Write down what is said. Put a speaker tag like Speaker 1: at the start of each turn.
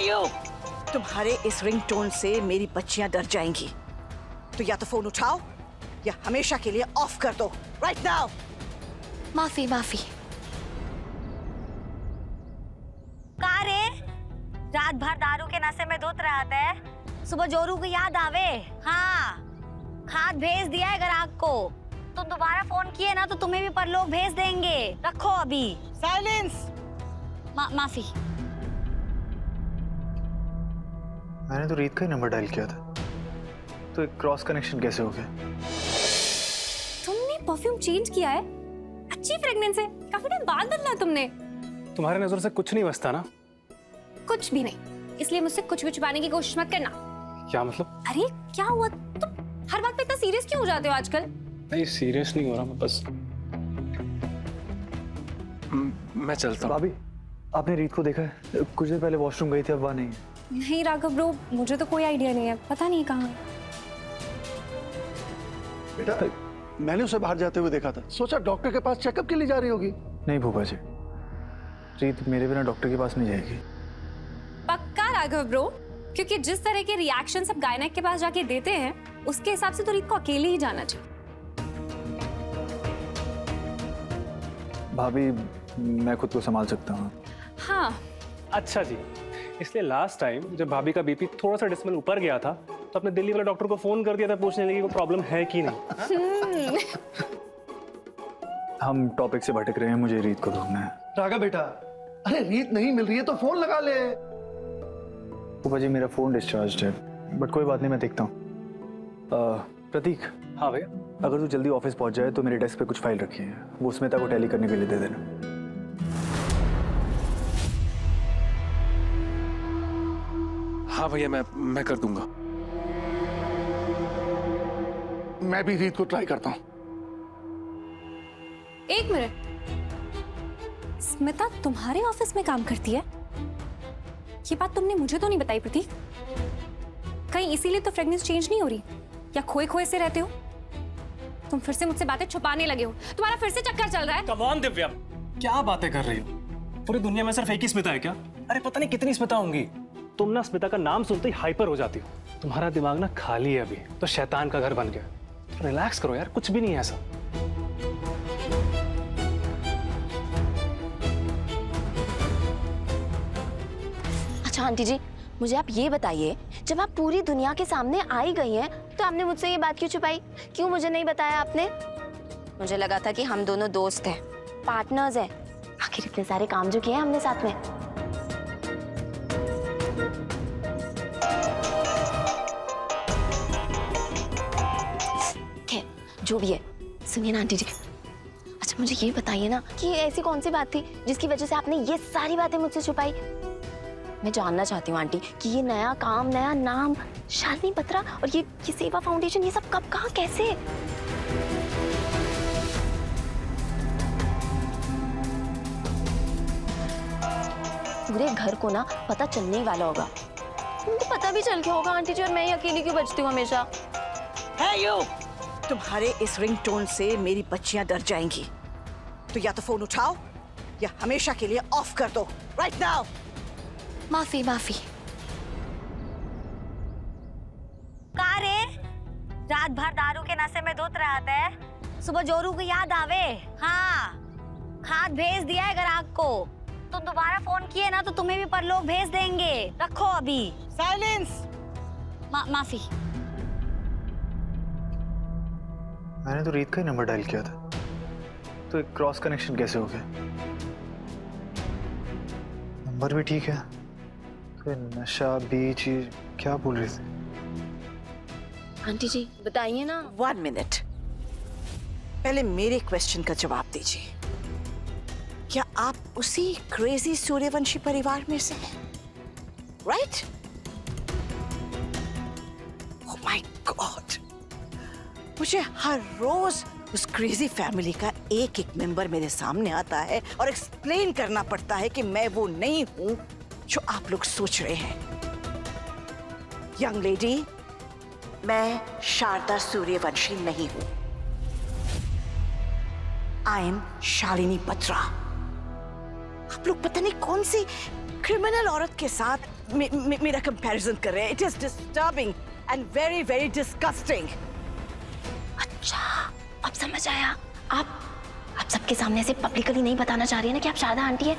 Speaker 1: You, तुम्हारे इस ringtone से मेरी बच्चियां डर जाएंगी, तो या तो फोन उठाओ या हमेशा के लिए ऑफ कर दो राइट नाउ।
Speaker 2: माफी माफी। का रे, रात भर दारू के नशे में धुत रहते है, सुबह जोरू को याद आवे। हाँ, खाद भेज दिया है ग्राहक को, तुम दोबारा फोन किए ना तो तुम्हें भी परलोक भेज देंगे। रखो अभी।
Speaker 1: साइलेंस।
Speaker 2: माफी।
Speaker 3: मैंने तो रीत का ही नंबर डायल किया था, तो एक क्रॉस कनेक्शन कैसे हो गया?
Speaker 4: तुमने परफ्यूम चेंज किया है? अच्छी फ्रेग्रेंस है, काफी टाइम बाद बदला तुमने।
Speaker 5: तुम्हारे नजर से कुछ नहीं बचता ना?
Speaker 4: कुछ भी नहीं, इसलिए मुझसे कुछ भी छुपाने की कोशिश मत करना।
Speaker 5: क्या मतलब?
Speaker 4: अरे क्या हुआ, तुम हर बात पे इतना सीरियस क्यों हो जाते हो आजकल?
Speaker 5: नहीं, सीरियस नहीं हो रहा मैं, बस मैं चलता हूँ।
Speaker 3: भाभी, आपने रीत को देखा है? कुछ देर पहले वॉशरूम गई थी, अब वहाँ नहीं है।
Speaker 4: नहीं राघव ब्रो, मुझे तो कोई आइडिया नहीं है, पता नहीं कहाँ है।
Speaker 6: बेटा, मैंने उसे बाहर जाते हुए देखा था, सोचा डॉक्टर के पास चेकअप के लिए जा रही होगी।
Speaker 3: नहीं भूपा जी, रीत मेरे बिना डॉक्टर के पास नहीं जाएगी।
Speaker 4: पक्का राघव ब्रो, क्योंकि जिस तरह के रिएक्शन सब गायनेक के पास जाके देते हैं, उसके हिसाब से तो रीत को अकेले ही जाना चाहिए।
Speaker 3: भाभी, मैं खुद को संभाल सकता हूँ।
Speaker 4: हाँ।
Speaker 5: अच्छा जी, इसलिए लास्ट टाइम जब भाभी का बीपी थोड़ा सा डेसिमल ऊपर गया था, तो अपने दिल्ली वाले डॉक्टर को फोन कर दिया था पूछने लगी वो प्रॉब्लम है कि नहीं।
Speaker 3: हम टॉपिक से भटक रहे हैं, मुझे रीत को ढूंढना है।
Speaker 6: राघव बेटा, अरे रीत नहीं मिल रही है तो फोन लगा ले।
Speaker 3: भूपा जी, मेरा फोन डिस्चार्ज है, बट कोई बात नहीं, मैं देखता हूँ। प्रतीक।
Speaker 5: हाँ भैया।
Speaker 3: अगर तू जल्दी ऑफिस पहुंच जाए तो मेरे डेस्क पे कुछ फाइल रखी है, वो स्मिता को टैली करने के लिए दे देना।
Speaker 5: हाँ भैया, मैं कर दूंगा।
Speaker 6: मैं भी रीत को ट्राई करता हूँ।
Speaker 4: एक मिनट, स्मिता तुम्हारे ऑफिस में काम करती है? ये बात तुमने मुझे तो नहीं बताई प्रतीक। कहीं इसीलिए तो फ्रेगनेंस चेंज नहीं हो रही, या खोए खोए से रहते हो? तुम फिर से मुझसे बातें छुपाने लगे हो, तुम्हारा फिर से चक्कर चल रहा है।
Speaker 5: कम ऑन दिव्या, क्या बातें कर रही हो? पूरी दुनिया में सिर्फ एक ही स्मिता है क्या? अरे पता नहीं कितनी स्मिता होंगी। तुम ना स्मिता का नाम सुनते ही हाइपर हो जाती हो। तुम्हारा दिमाग ना खाली है अभी, तो शैतान का घर बन गया। तो रिलैक्स करो यार, कुछ भी नहीं है ऐसा।
Speaker 2: अच्छा आंटी जी, मुझे आप ये बताइए, जब आप पूरी दुनिया के सामने आ ही गई हैं, तो आपने मुझसे ये बात क्यों छुपाई? क्यों मुझे नहीं बताया आपने? मुझे लगा था कि हम दोनों दोस्त हैं, पार्टनर्स हैं। आखिर इतने सारे काम जो किए हैं हमने साथ में। खैर, जो भी है, सुनिए ना आंटी जी, अच्छा मुझे ये बताइए ना कि ऐसी कौन सी बात थी जिसकी वजह से आपने ये सारी बातें मुझसे छुपाई? मैं जानना चाहती हूँ आंटी कि ये नया काम, नया नाम, शालिनी बत्रा और ये सेवा फाउंडेशन, ये सब कब, कहाँ, कैसे? पूरे घर को ना पता चलने ही वाला होगा। उनको पता भी चल गया होगा आंटी जी, और मैं ही अकेली क्यों बचती हूँ हमेशा?
Speaker 1: है यू, तुम्हारे इस रिंगटोन से मेरी बच्चियां डर जाएंगी, तो या तो फोन उठाओ या हमेशा के लिए ऑफ कर दो राइट नाउ।
Speaker 2: माफी माफी। का रे, रात भर दारू के नशे में धुत रहते है, सुबह जोरू को याद आवे। हाँ, खाद भेज दिया है ग्राहक को, तुम दोबारा फोन किए ना तो तुम्हें भी परलोक भेज देंगे। रखो अभी।
Speaker 1: साइलेंस।
Speaker 2: माफी।
Speaker 3: मैंने तो रीत का ही नंबर डायल किया था, तो एक क्रॉस कनेक्शन कैसे हो गया? नंबर भी ठीक है, तो नशा बीच क्या बोल रहे थे?
Speaker 2: आंटी जी बताइए ना।
Speaker 1: 1 मिनट, पहले मेरे क्वेश्चन का जवाब दीजिए। क्या आप उसी क्रेजी सूर्यवंशी परिवार में से हैं? राइट? ओह माय गॉड, मुझे हर रोज उस क्रेजी फैमिली का एक एक मेंबर मेरे सामने आता है और एक्सप्लेन करना पड़ता है कि मैं वो नहीं हूं जो आप लोग सोच रहे हैं। यंग लेडी, मैं शारदा सूर्यवंशी नहीं हूं। I am Shalini Batra. आप लोग पता नहीं कौन सी क्रिमिनल औरत के साथ मेरा कंपैरिजन कर रहे हैं। It is disturbing and very very disgusting.
Speaker 2: अच्छा, अब समझ आया। आप सबके सामने से पब्लिकली नहीं बताना चाह रही है ना कि आप शारदा आंटी है।